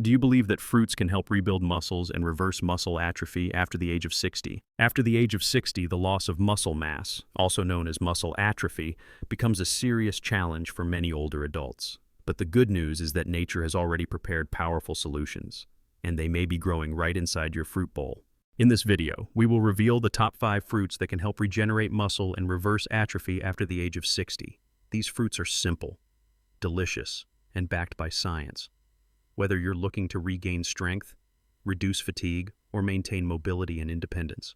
Do you believe that fruits can help rebuild muscles and reverse muscle atrophy after the age of 60? After the age of 60, the loss of muscle mass, also known as muscle atrophy, becomes a serious challenge for many older adults. But the good news is that nature has already prepared powerful solutions, and they may be growing right inside your fruit bowl. In this video, we will reveal the top 5 fruits that can help regenerate muscle and reverse atrophy after the age of 60. These fruits are simple, delicious, and backed by science. Whether you're looking to regain strength, reduce fatigue, or maintain mobility and independence,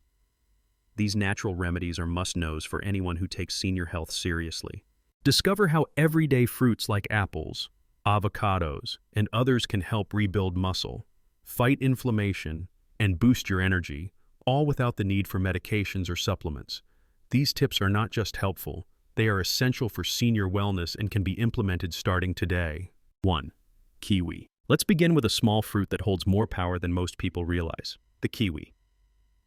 these natural remedies are must-knows for anyone who takes senior health seriously. Discover how everyday fruits like apples, avocados, and others can help rebuild muscle, fight inflammation, and boost your energy, all without the need for medications or supplements. These tips are not just helpful, they are essential for senior wellness and can be implemented starting today. 1. Kiwi. Let's begin with a small fruit that holds more power than most people realize, the kiwi.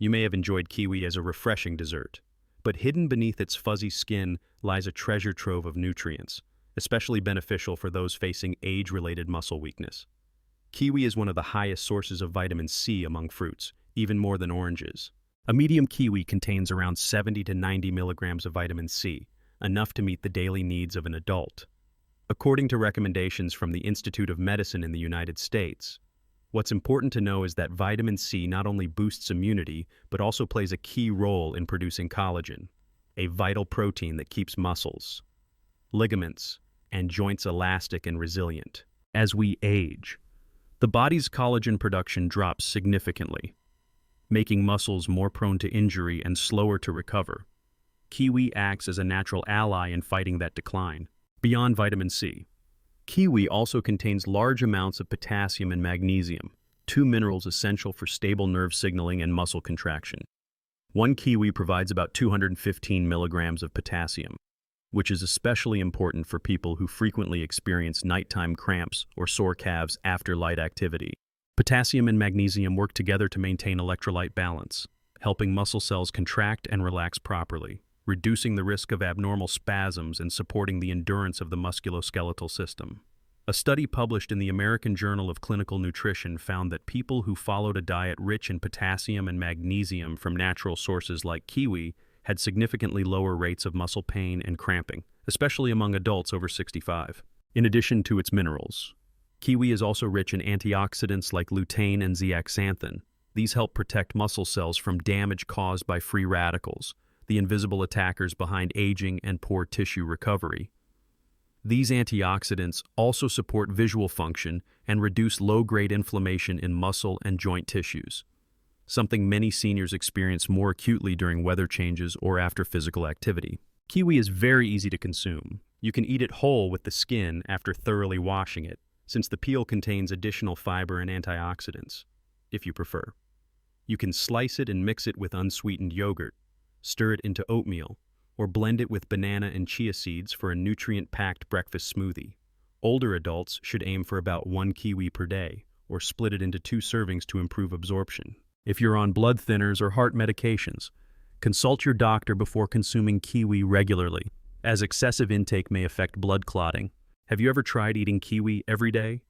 You may have enjoyed kiwi as a refreshing dessert, but hidden beneath its fuzzy skin lies a treasure trove of nutrients, especially beneficial for those facing age-related muscle weakness. Kiwi is one of the highest sources of vitamin C among fruits, even more than oranges. A medium kiwi contains around 70 to 90 milligrams of vitamin C, enough to meet the daily needs of an adult. According to recommendations from the Institute of Medicine in the United States, what's important to know is that vitamin C not only boosts immunity, but also plays a key role in producing collagen, a vital protein that keeps muscles, ligaments, and joints elastic and resilient. As we age, the body's collagen production drops significantly, making muscles more prone to injury and slower to recover. Kiwi acts as a natural ally in fighting that decline. Beyond vitamin C, kiwi also contains large amounts of potassium and magnesium, 2 minerals essential for stable nerve signaling and muscle contraction. One kiwi provides about 215 milligrams of potassium, which is especially important for people who frequently experience nighttime cramps or sore calves after light activity. Potassium and magnesium work together to maintain electrolyte balance, helping muscle cells contract and relax properly, reducing the risk of abnormal spasms and supporting the endurance of the musculoskeletal system. A study published in the American Journal of Clinical Nutrition found that people who followed a diet rich in potassium and magnesium from natural sources like kiwi had significantly lower rates of muscle pain and cramping, especially among adults over 65. In addition to its minerals, kiwi is also rich in antioxidants like lutein and zeaxanthin. These help protect muscle cells from damage caused by free radicals, the invisible attackers behind aging and poor tissue recovery. These antioxidants also support visual function and reduce low-grade inflammation in muscle and joint tissues, something many seniors experience more acutely during weather changes or after physical activity. Kiwi is very easy to consume. You can eat it whole with the skin after thoroughly washing it, since the peel contains additional fiber and antioxidants, if you prefer. You can slice it and mix it with unsweetened yogurt, stir it into oatmeal, or blend it with banana and chia seeds for a nutrient-packed breakfast smoothie. Older adults should aim for about 1 kiwi per day, or split it into 2 servings to improve absorption. If you're on blood thinners or heart medications, consult your doctor before consuming kiwi regularly, as excessive intake may affect blood clotting. Have you ever tried eating kiwi every day?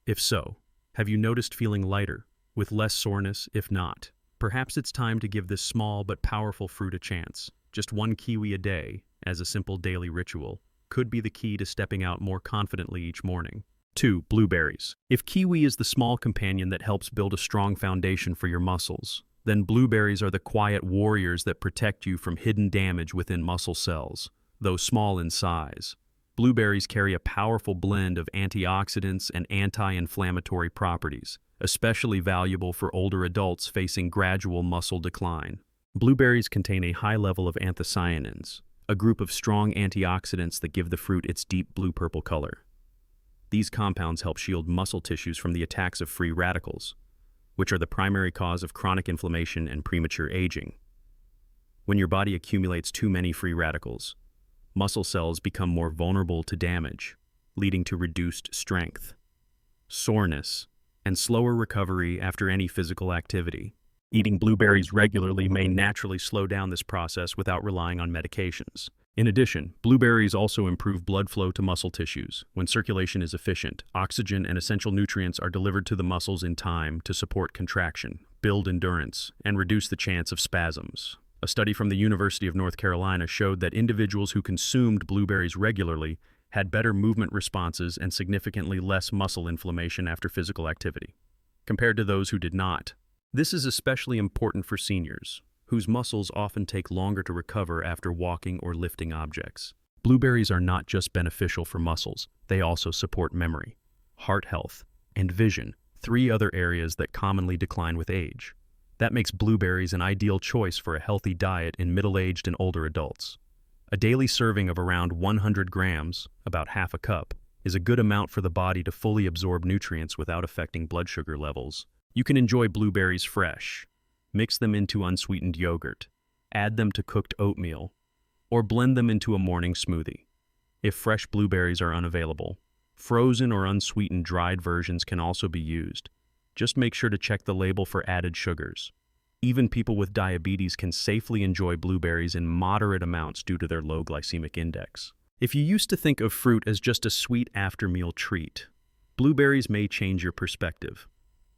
If so, have you noticed feeling lighter, with less soreness if not? Perhaps it's time to give this small but powerful fruit a chance. Just 1 kiwi a day, as a simple daily ritual, could be the key to stepping out more confidently each morning. 2. Blueberries. If kiwi is the small companion that helps build a strong foundation for your muscles, then blueberries are the quiet warriors that protect you from hidden damage within muscle cells. Though small in size, blueberries carry a powerful blend of antioxidants and anti-inflammatory properties, especially valuable for older adults facing gradual muscle decline. Blueberries contain a high level of anthocyanins, a group of strong antioxidants that give the fruit its deep blue-purple color. These compounds help shield muscle tissues from the attacks of free radicals, which are the primary cause of chronic inflammation and premature aging. When your body accumulates too many free radicals, muscle cells become more vulnerable to damage, leading to reduced strength, soreness, and slower recovery after any physical activity. Eating blueberries regularly may naturally slow down this process without relying on medications. In addition, blueberries also improve blood flow to muscle tissues. When circulation is efficient, oxygen and essential nutrients are delivered to the muscles in time to support contraction, build endurance, and reduce the chance of spasms. A study from the University of North Carolina showed that individuals who consumed blueberries regularly had better movement responses and significantly less muscle inflammation after physical activity, compared to those who did not. This is especially important for seniors, whose muscles often take longer to recover after walking or lifting objects. Blueberries are not just beneficial for muscles, they also support memory, heart health, and vision, three other areas that commonly decline with age. That makes blueberries an ideal choice for a healthy diet in middle-aged and older adults. A daily serving of around 100 grams, about half a cup, is a good amount for the body to fully absorb nutrients without affecting blood sugar levels. You can enjoy blueberries fresh. Mix them into unsweetened yogurt, add them to cooked oatmeal, or blend them into a morning smoothie. If fresh blueberries are unavailable, frozen or unsweetened dried versions can also be used. Just make sure to check the label for added sugars. Even people with diabetes can safely enjoy blueberries in moderate amounts due to their low glycemic index. If you used to think of fruit as just a sweet after-meal treat, blueberries may change your perspective.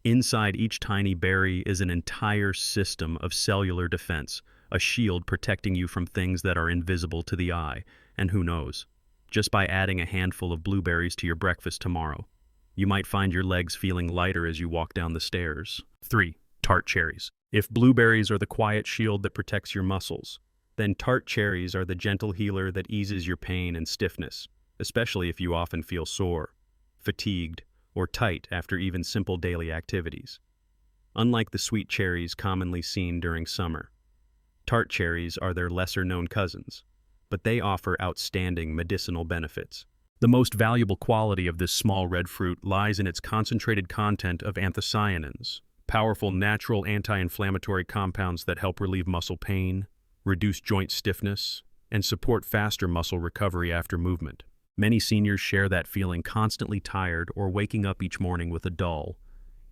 Inside each tiny berry is an entire system of cellular defense, a shield protecting you from things that are invisible to the eye, and who knows, just by adding a handful of blueberries to your breakfast tomorrow, you might find your legs feeling lighter as you walk down the stairs. 3. Tart cherries. If blueberries are the quiet shield that protects your muscles, then tart cherries are the gentle healer that eases your pain and stiffness, especially if you often feel sore, fatigued, or tight after even simple daily activities. Unlike the sweet cherries commonly seen during summer, tart cherries are their lesser-known cousins, but they offer outstanding medicinal benefits. The most valuable quality of this small red fruit lies in its concentrated content of anthocyanins, powerful natural anti-inflammatory compounds that help relieve muscle pain, reduce joint stiffness, and support faster muscle recovery after movement. Many seniors share that feeling constantly tired or waking up each morning with a dull,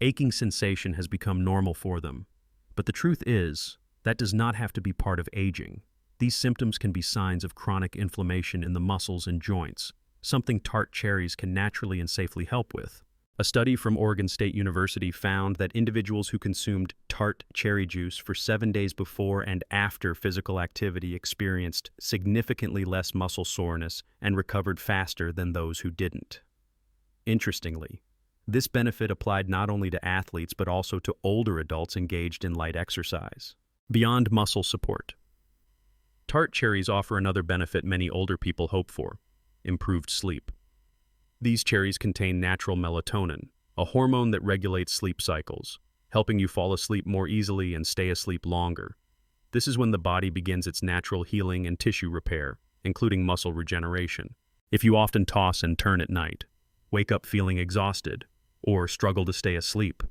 aching sensation has become normal for them. But the truth is, that does not have to be part of aging. These symptoms can be signs of chronic inflammation in the muscles and joints, something tart cherries can naturally and safely help with. A study from Oregon State University found that individuals who consumed tart cherry juice for 7 days before and after physical activity experienced significantly less muscle soreness and recovered faster than those who didn't. Interestingly, this benefit applied not only to athletes but also to older adults engaged in light exercise. Beyond muscle support, tart cherries offer another benefit many older people hope for: improved sleep. These cherries contain natural melatonin, a hormone that regulates sleep cycles, helping you fall asleep more easily and stay asleep longer. This is when the body begins its natural healing and tissue repair, including muscle regeneration. If you often toss and turn at night, wake up feeling exhausted, or struggle to stay asleep,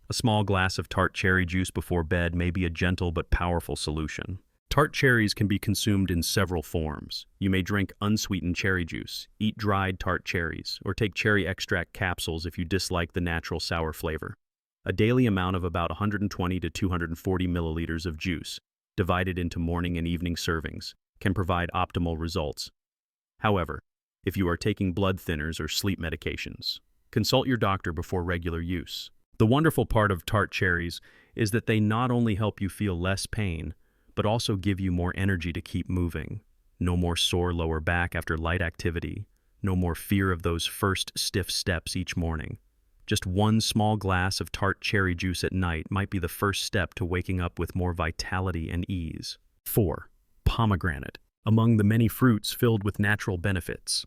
a small glass of tart cherry juice before bed may be a gentle but powerful solution. Tart cherries can be consumed in several forms. You may drink unsweetened cherry juice, eat dried tart cherries, or take cherry extract capsules if you dislike the natural sour flavor. A daily amount of about 120 to 240 milliliters of juice, divided into morning and evening servings, can provide optimal results. However, if you are taking blood thinners or sleep medications, consult your doctor before regular use. The wonderful part of tart cherries is that they not only help you feel less pain, but also give you more energy to keep moving. No more sore lower back after light activity. No more fear of those first stiff steps each morning. Just one small glass of tart cherry juice at night might be the first step to waking up with more vitality and ease. 4. Pomegranate. Among the many fruits filled with natural benefits,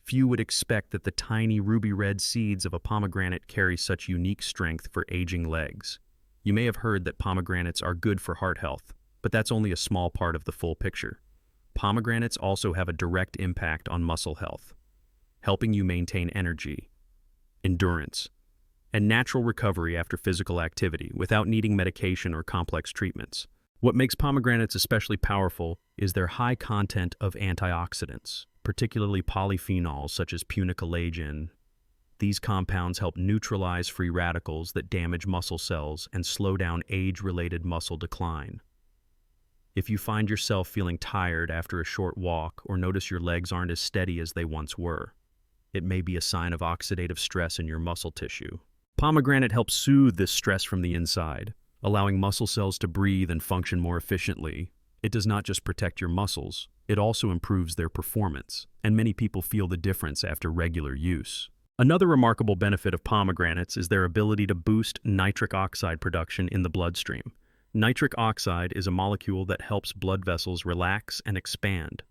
few would expect that the tiny ruby red seeds of a pomegranate carry such unique strength for aging legs. You may have heard that pomegranates are good for heart health, but that's only a small part of the full picture. Pomegranates also have a direct impact on muscle health, helping you maintain energy, endurance, and natural recovery after physical activity without needing medication or complex treatments. What makes pomegranates especially powerful is their high content of antioxidants, particularly polyphenols such as punicalagin. These compounds help neutralize free radicals that damage muscle cells and slow down age-related muscle decline. If you find yourself feeling tired after a short walk or notice your legs aren't as steady as they once were, it may be a sign of oxidative stress in your muscle tissue. Pomegranate helps soothe this stress from the inside, allowing muscle cells to breathe and function more efficiently. It does not just protect your muscles, it also improves their performance, and many people feel the difference after regular use. Another remarkable benefit of pomegranates is their ability to boost nitric oxide production in the bloodstream. Nitric oxide is a molecule that helps blood vessels relax and expand,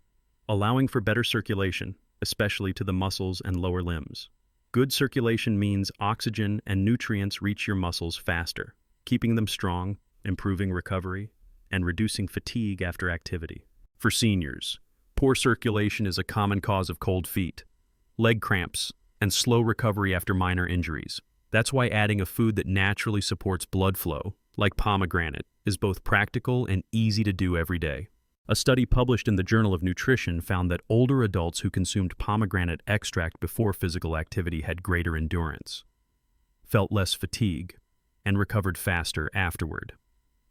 allowing for better circulation, especially to the muscles and lower limbs. Good circulation means oxygen and nutrients reach your muscles faster, keeping them strong, improving recovery, and reducing fatigue after activity. For seniors, poor circulation is a common cause of cold feet, leg cramps, and slow recovery after minor injuries. That's why adding a food that naturally supports blood flow, like pomegranate, is both practical and easy to do every day. A study published in the Journal of Nutrition found that older adults who consumed pomegranate extract before physical activity had greater endurance, felt less fatigue, and recovered faster afterward.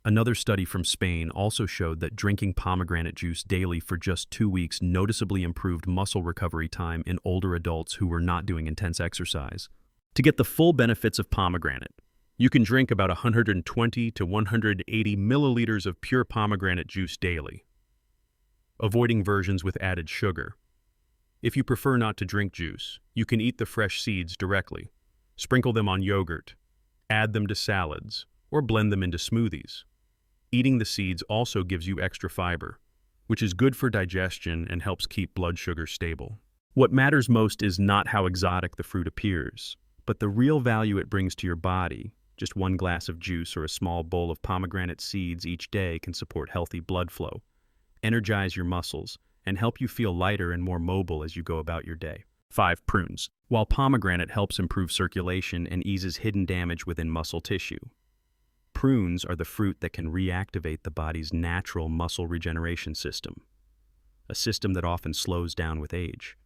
Another study from Spain also showed that drinking pomegranate juice daily for just 2 weeks noticeably improved muscle recovery time in older adults who were not doing intense exercise. To get the full benefits of pomegranate, you can drink about 120 to 180 milliliters of pure pomegranate juice daily, avoiding versions with added sugar. If you prefer not to drink juice, you can eat the fresh seeds directly, sprinkle them on yogurt, add them to salads, or blend them into smoothies. Eating the seeds also gives you extra fiber, which is good for digestion and helps keep blood sugar stable. What matters most is not how exotic the fruit appears, but the real value it brings to your body. Just 1 glass of juice or a small bowl of pomegranate seeds each day can support healthy blood flow, energize your muscles, and help you feel lighter and more mobile as you go about your day. 5. Prunes. While pomegranate helps improve circulation and eases hidden damage within muscle tissue, prunes are the fruit that can reactivate the body's natural muscle regeneration system, a system that often slows down with age.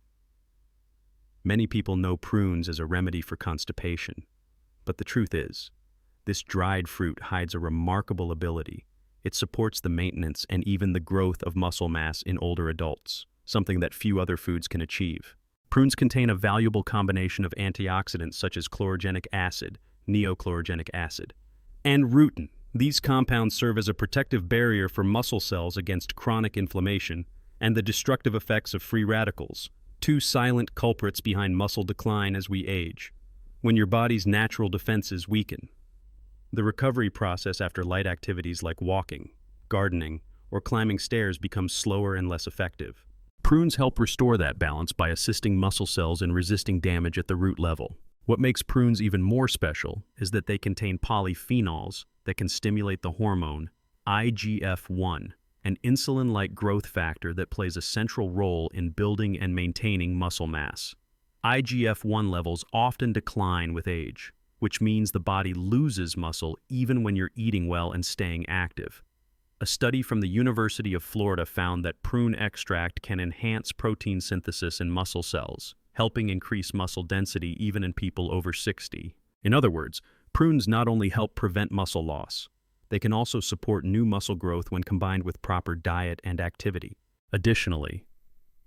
Many people know prunes as a remedy for constipation, but the truth is, this dried fruit hides a remarkable ability. It supports the maintenance and even the growth of muscle mass in older adults, something that few other foods can achieve. Prunes contain a valuable combination of antioxidants such as chlorogenic acid, neochlorogenic acid, and rutin. These compounds serve as a protective barrier for muscle cells against chronic inflammation and the destructive effects of free radicals, 2 silent culprits behind muscle decline as we age. When your body's natural defenses weaken, the recovery process after light activities like walking, gardening, or climbing stairs becomes slower and less effective. Prunes help restore that balance by assisting muscle cells in resisting damage at the root level. What makes prunes even more special is that they contain polyphenols that can stimulate the hormone IGF-1, an insulin-like growth factor that plays a central role in building and maintaining muscle mass. IGF-1 levels often decline with age, which means the body loses muscle even when you're eating well and staying active. A study from the University of Florida found that prune extract can enhance protein synthesis in muscle cells, helping increase muscle density even in people over 60. In other words, prunes not only help prevent muscle loss, they can also support new muscle growth when combined with proper diet and activity. Additionally,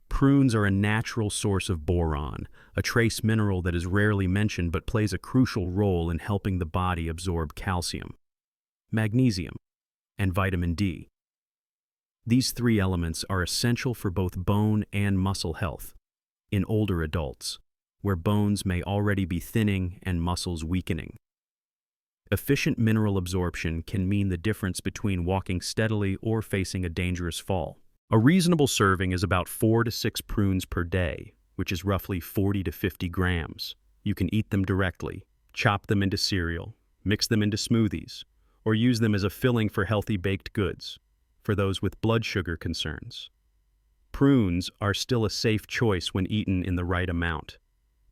prunes are a natural source of boron, a trace mineral that is rarely mentioned but plays a crucial role in helping the body absorb calcium, magnesium, and vitamin D. These 3 elements are essential for both bone and muscle health in older adults, where bones may already be thinning and muscles weakening. Efficient mineral absorption can mean the difference between walking steadily or facing a dangerous fall. A reasonable serving is about 4 to 6 prunes per day, which is roughly 40 to 50 grams. You can eat them directly, chop them into cereal, mix them into smoothies, or use them as a filling for healthy baked goods, for those with blood sugar concerns. Prunes are still a safe choice when eaten in the right amount,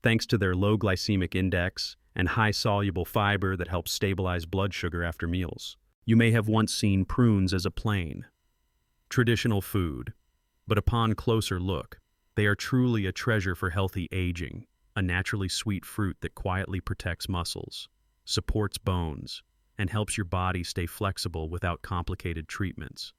thanks to their low glycemic index and high soluble fiber that helps stabilize blood sugar after meals. You may have once seen prunes as a plain, traditional food, but upon closer look, they are truly a treasure for healthy aging, a naturally sweet fruit that quietly protects muscles, supports bones, and helps your body stay flexible without complicated treatments.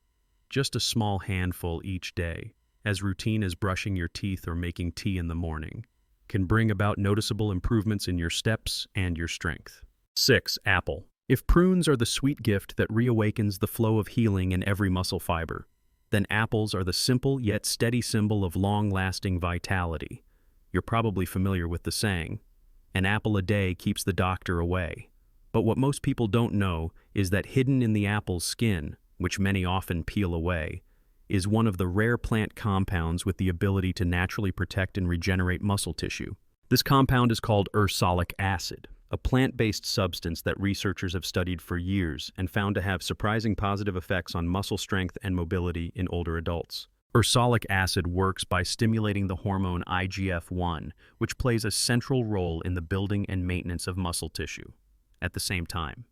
just a small handful each day, as routine as brushing your teeth or making tea in the morning, can bring about noticeable improvements in your steps and your strength. 6. Apple. If prunes are the sweet gift that reawakens the flow of healing in every muscle fiber, then apples are the simple yet steady symbol of long-lasting vitality. You're probably familiar with the saying, "An apple a day keeps the doctor away." But what most people don't know is that hidden in the apple's skin, which many often peel away, is one of the rare plant compounds with the ability to naturally protect and regenerate muscle tissue. This compound is called Ersolic Acid, a plant-based substance that researchers have studied for years and found to have surprising positive effects on muscle strength and mobility in older adults. Ersolic acid works by stimulating the hormone IGF-1, which plays a central role in the building and maintenance of muscle tissue. At the same time,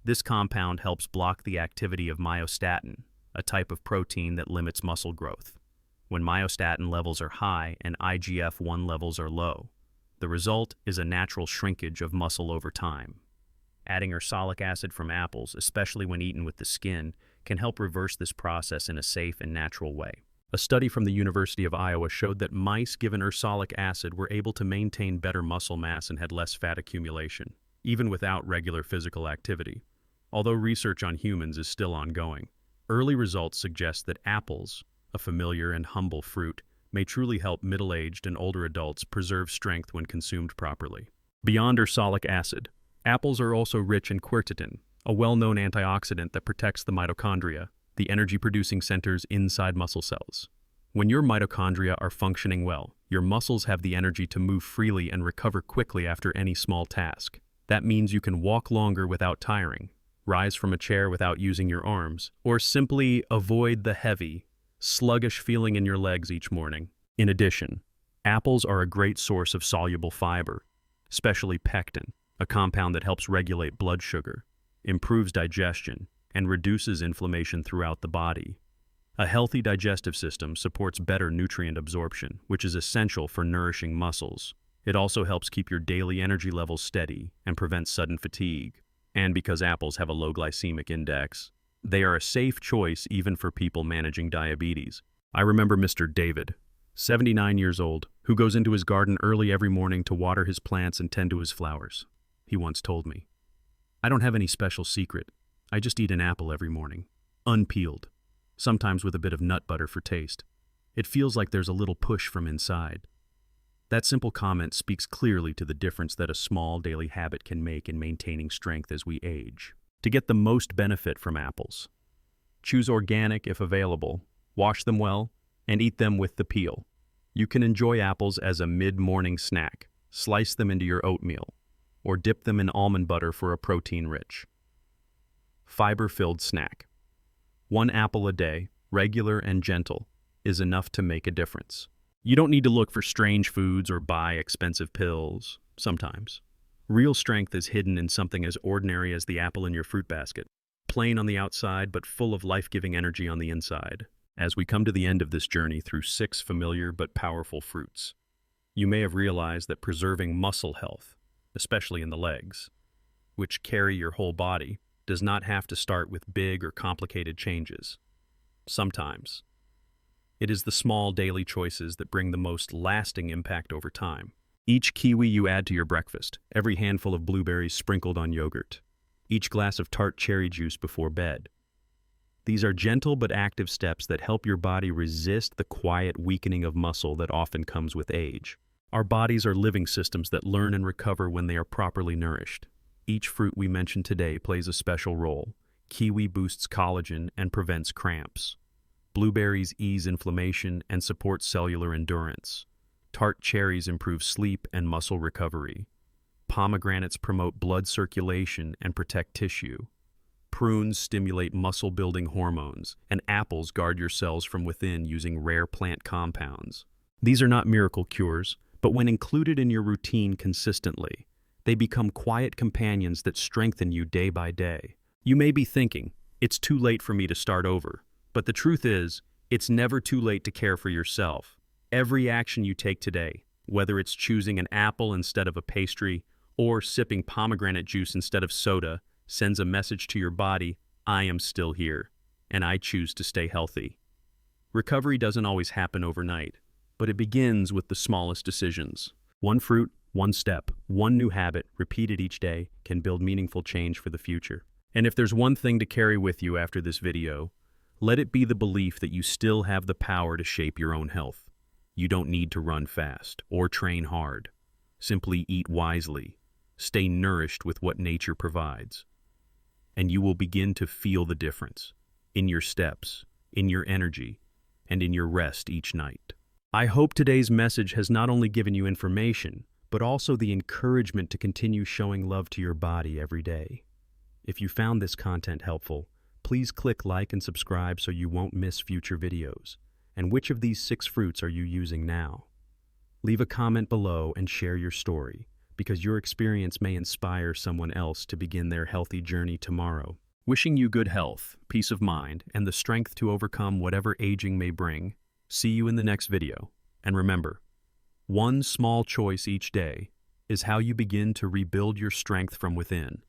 this compound helps block the activity of myostatin, a type of protein that limits muscle growth. When myostatin levels are high and IGF-1 levels are low, the result is a natural shrinkage of muscle over time. Adding ursolic acid from apples, especially when eaten with the skin, can help reverse this process in a safe and natural way. A study from the University of Iowa showed that mice given ursolic acid were able to maintain better muscle mass and had less fat accumulation, even without regular physical activity. Although research on humans is still ongoing, early results suggest that apples, a familiar and humble fruit, may truly help middle-aged and older adults preserve strength when consumed properly. Beyond ursolic acid, apples are also rich in quercetin, a well-known antioxidant that protects the mitochondria, the energy-producing centers inside muscle cells. When your mitochondria are functioning well, your muscles have the energy to move freely and recover quickly after any small task. That means you can walk longer without tiring, rise from a chair without using your arms, or simply avoid the heavy, sluggish feeling in your legs each morning. In addition, apples are a great source of soluble fiber, especially pectin, a compound that helps regulate blood sugar, improves digestion, and reduces inflammation throughout the body. A healthy digestive system supports better nutrient absorption, which is essential for nourishing muscles. It also helps keep your daily energy levels steady and prevents sudden fatigue. And because apples have a low glycemic index, they are a safe choice even for people managing diabetes. I remember Mr. David, 79 years old, who goes into his garden early every morning to water his plants and tend to his flowers. He once told me, "I don't have any special secret. I just eat an apple every morning, unpeeled, sometimes with a bit of nut butter for taste. It feels like there's a little push from inside." That simple comment speaks clearly to the difference that a small daily habit can make in maintaining strength as we age. To get the most benefit from apples, choose organic if available, wash them well, and eat them with the peel. You can enjoy apples as a mid-morning snack, slice them into your oatmeal, or dip them in almond butter for a protein-rich, fiber-filled snack. 1 apple a day, regular and gentle, is enough to make a difference. You don't need to look for strange foods or buy expensive pills, sometimes. Real strength is hidden in something as ordinary as the apple in your fruit basket, plain on the outside but full of life-giving energy on the inside. As we come to the end of this journey through 6 familiar but powerful fruits, you may have realized that preserving muscle health, especially in the legs, which carry your whole body, does not have to start with big or complicated changes. Sometimes, it is the small daily choices that bring the most lasting impact over time. Each kiwi you add to your breakfast, every handful of blueberries sprinkled on yogurt, each glass of tart cherry juice before bed. These are gentle but active steps that help your body resist the quiet weakening of muscle that often comes with age. Our bodies are living systems that learn and recover when they are properly nourished. Each fruit we mentioned today plays a special role. Kiwi boosts collagen and prevents cramps. Blueberries ease inflammation and support cellular endurance. Tart cherries improve sleep and muscle recovery. Pomegranates promote blood circulation and protect tissue. Prunes stimulate muscle-building hormones, and apples guard your cells from within using rare plant compounds. These are not miracle cures, but when included in your routine consistently, they become quiet companions that strengthen you day by day. You may be thinking, "It's too late for me to start over." But the truth is, it's never too late to care for yourself. Every action you take today, whether it's choosing an apple instead of a pastry or sipping pomegranate juice instead of soda, sends a message to your body, "I am still here." and I choose to stay healthy. Recovery doesn't always happen overnight, but it begins with the smallest decisions. One fruit, one step, one new habit, repeated each day, can build meaningful change for the future. And if there's one thing to carry with you after this video, let it be the belief that you still have the power to shape your own health. You don't need to run fast or train hard. Simply eat wisely. Stay nourished with what nature provides. And you will begin to feel the difference in your steps, in your energy, and in your rest each night. I hope today's message has not only given you information, but also the encouragement to continue showing love to your body every day. If you found this content helpful, please click like and subscribe so you won't miss future videos. And which of these 6 fruits are you using now? Leave a comment below and share your story, because your experience may inspire someone else to begin their healthy journey tomorrow. Wishing you good health, peace of mind, and the strength to overcome whatever aging may bring. See you in the next video. And remember, one small choice each day is how you begin to rebuild your strength from within.